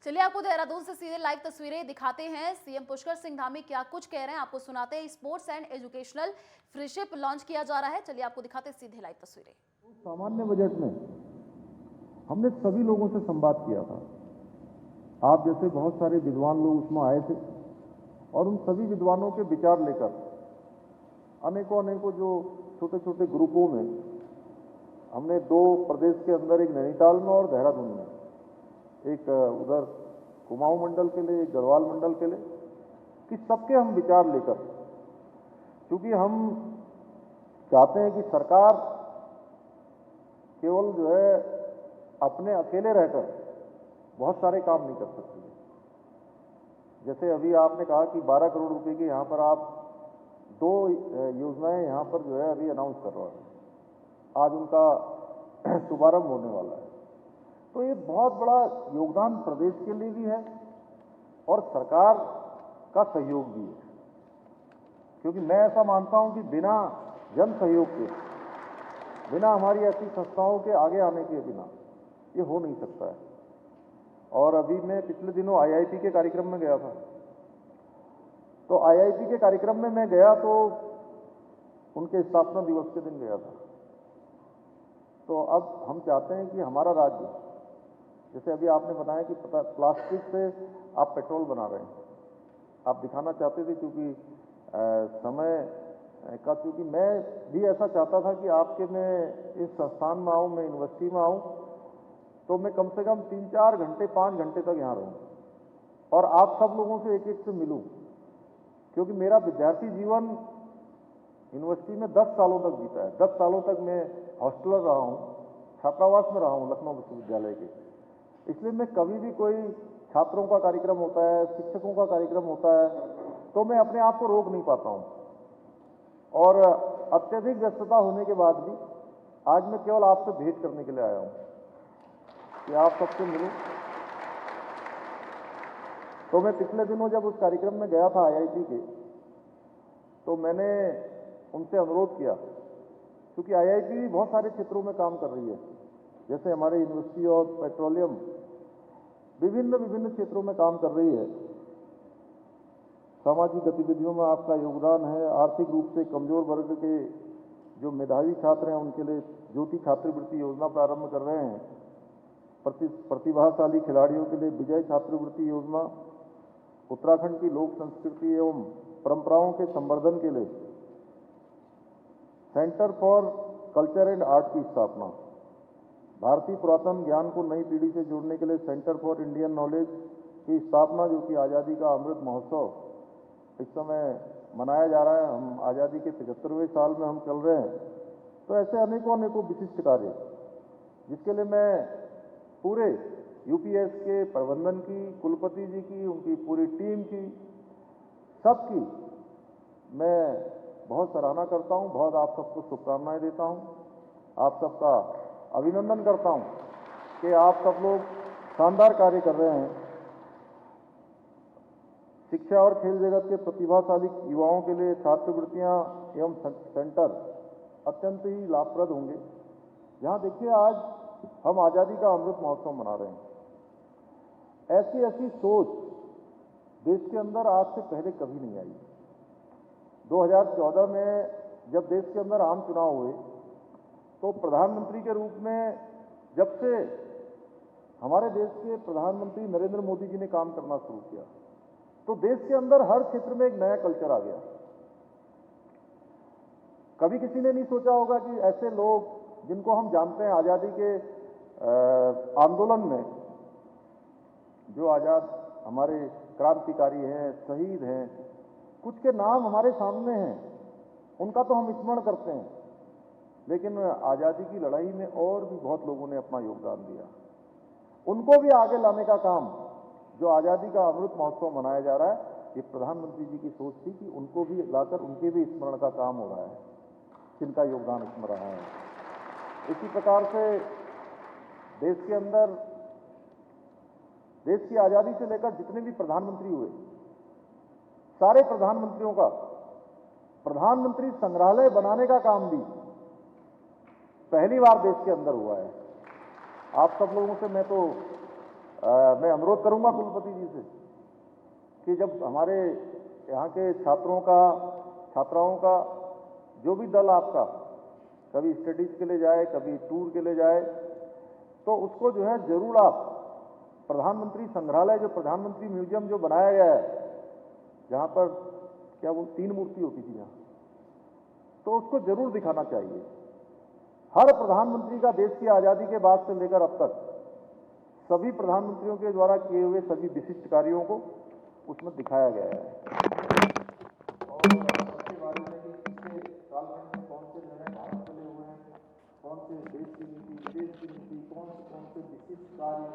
चलिए आपको देहरादून से सीधे लाइव तस्वीरें दिखाते हैं। सीएम पुष्कर सिंह धामी क्या कुछ कह रहे हैं आपको सुनाते हैं। Sports and educational freeship launch किया जा रहा है। चलिए आपको दिखाते हैं सीधे लाइव तस्वीरें। सामान्य बजट में हमने सभी लोगों से संवाद किया था। आप जैसे बहुत सारे विद्वान लोग उसमें आए थे और उन सभी विद्वानों के विचार लेकर अनेकों जो छोटे छोटे ग्रुपों में हमने दो प्रदेश के अंदर, एक नैनीताल में और देहरादून में, एक उधर कुमाऊं मंडल के लिए, एक गढ़वाल मंडल के लिए, कि सबके हम विचार लेकर, क्योंकि हम चाहते हैं कि सरकार केवल जो है अपने अकेले रहकर बहुत सारे काम नहीं कर सकती है। जैसे अभी आपने कहा कि 12 करोड़ रुपए की यहाँ पर आप दो योजनाएं यहाँ पर जो है अभी अनाउंस कर रहा है, आज उनका शुभारंभ होने वाला है। तो ये बहुत बड़ा योगदान प्रदेश के लिए भी है और सरकार का सहयोग भी है, क्योंकि मैं ऐसा मानता हूं कि बिना जन सहयोग के, बिना हमारी ऐसी संस्थाओं के आगे आने के बिना ये हो नहीं सकता है। और अभी मैं पिछले दिनों आईआईपी के कार्यक्रम में गया था, तो आईआईपी के कार्यक्रम में मैं गया तो उनके स्थापना दिवस के दिन गया था। तो अब हम चाहते हैं कि हमारा राज्य, जैसे अभी आपने बताया कि प्लास्टिक से आप पेट्रोल बना रहे हैं, आप दिखाना चाहते थे, क्योंकि समय का, क्योंकि मैं भी ऐसा चाहता था कि आपके मैं इस संस्थान में आऊँ, मैं यूनिवर्सिटी में आऊँ, तो मैं कम से कम 3-4 घंटे 5 घंटे तक यहाँ रहूँ और आप सब लोगों से एक एक से मिलूँ, क्योंकि मेरा विद्यार्थी जीवन यूनिवर्सिटी में 10 सालों तक बीता है। 10 सालों तक मैं हॉस्टलर रहा हूँ, छात्रावास में रहा हूँ लखनऊ विश्वविद्यालय के। इसलिए मैं कभी भी कोई छात्रों का कार्यक्रम होता है, शिक्षकों का कार्यक्रम होता है, तो मैं अपने आप को रोक नहीं पाता हूँ। और अत्यधिक व्यस्तता होने के बाद भी आज मैं केवल आपसे भेंट करने के लिए आया हूँ कि आप सबसे मिलूं। तो मैं पिछले दिनों जब उस कार्यक्रम में गया था आईआईटी के, तो मैंने उनसे अनुरोध किया, क्योंकि आईआईटी बहुत सारे क्षेत्रों में काम कर रही है, जैसे हमारे यूनिवर्सिटी ऑफ पेट्रोलियम विभिन्न क्षेत्रों में काम कर रही है। सामाजिक गतिविधियों में आपका योगदान है। आर्थिक रूप से कमजोर वर्ग के जो मेधावी छात्र हैं उनके लिए ज्योति छात्रवृत्ति योजना प्रारंभ कर रहे हैं। प्रतिभाशाली खिलाड़ियों के लिए विजय छात्रवृत्ति योजना, उत्तराखंड की लोक संस्कृति एवं परंपराओं के संवर्धन के लिए centre for culture and art की स्थापना, भारतीय पुरातन ज्ञान को नई पीढ़ी से जोड़ने के लिए सेंटर फॉर इंडियन नॉलेज की स्थापना, जो कि आज़ादी का अमृत महोत्सव इस समय मनाया जा रहा है। हम आज़ादी के 75वें साल में हम चल रहे हैं। तो ऐसे अनेकों विशिष्ट कार्य, जिसके लिए मैं पूरे यूपीएस के प्रबंधन की, कुलपति जी की, उनकी पूरी टीम की, सबकी मैं बहुत सराहना करता हूं। बहुत आप सबको शुभकामनाएं देता हूं, आप सबका अभिनंदन करता हूं कि आप सब लोग शानदार कार्य कर रहे हैं। शिक्षा और खेल जगत के प्रतिभाशाली युवाओं के लिए छात्रवृत्तियां एवं सेंटर अत्यंत ही लाभप्रद होंगे। यहाँ देखिए, आज हम आज़ादी का अमृत महोत्सव मना रहे हैं। ऐसी सोच देश के अंदर आज से पहले कभी नहीं आई। 2014 में जब देश के अंदर आम चुनाव हुए, तो प्रधानमंत्री के रूप में जब से हमारे देश के प्रधानमंत्री नरेंद्र मोदी जी ने काम करना शुरू किया, तो देश के अंदर हर क्षेत्र में एक नया कल्चर आ गया। कभी किसी ने नहीं सोचा होगा कि ऐसे लोग जिनको हम जानते हैं आज़ादी के आंदोलन में, जो आज़ाद हमारे क्रांतिकारी हैं, शहीद हैं, कुछ के नाम हमारे सामने हैं, उनका तो हम स्मरण करते हैं, लेकिन आज़ादी की लड़ाई में और भी बहुत लोगों ने अपना योगदान दिया। उनको भी आगे लाने का काम, जो आज़ादी का अमृत महोत्सव मनाया जा रहा है, ये प्रधानमंत्री जी की सोच थी कि उनको भी लाकर उनके भी स्मरण का काम हो रहा है, जिनका योगदान इसमें रहा है। इसी प्रकार से देश के अंदर, देश की आज़ादी से लेकर जितने भी प्रधानमंत्री हुए, सारे प्रधानमंत्रियों का प्रधानमंत्री संग्रहालय बनाने का काम भी पहली बार देश के अंदर हुआ है। आप सब लोगों से मैं तो मैं अनुरोध करूंगा कुलपति जी से कि जब हमारे यहाँ के छात्रों का, छात्राओं का जो भी दल आपका कभी स्टडीज के लिए जाए, कभी टूर के लिए जाए, तो उसको जो है जरूर आप प्रधानमंत्री संग्रहालय, जो प्रधानमंत्री म्यूजियम जो बनाया गया है, जहाँ पर क्या वो 3 मूर्ति होती थी यहाँ, तो उसको जरूर दिखाना चाहिए। हर प्रधानमंत्री का देश की आज़ादी के बाद से लेकर अब तक सभी प्रधानमंत्रियों के द्वारा किए हुए सभी विशिष्ट कार्यों को उसमें दिखाया गया है। और उसके बारे में कि पिछले कालखंड में कौन से निर्णय भारत चले हुए हैं, कौन से देश की नीति, विदेश की नीति, कौन से विशिष्ट कार्य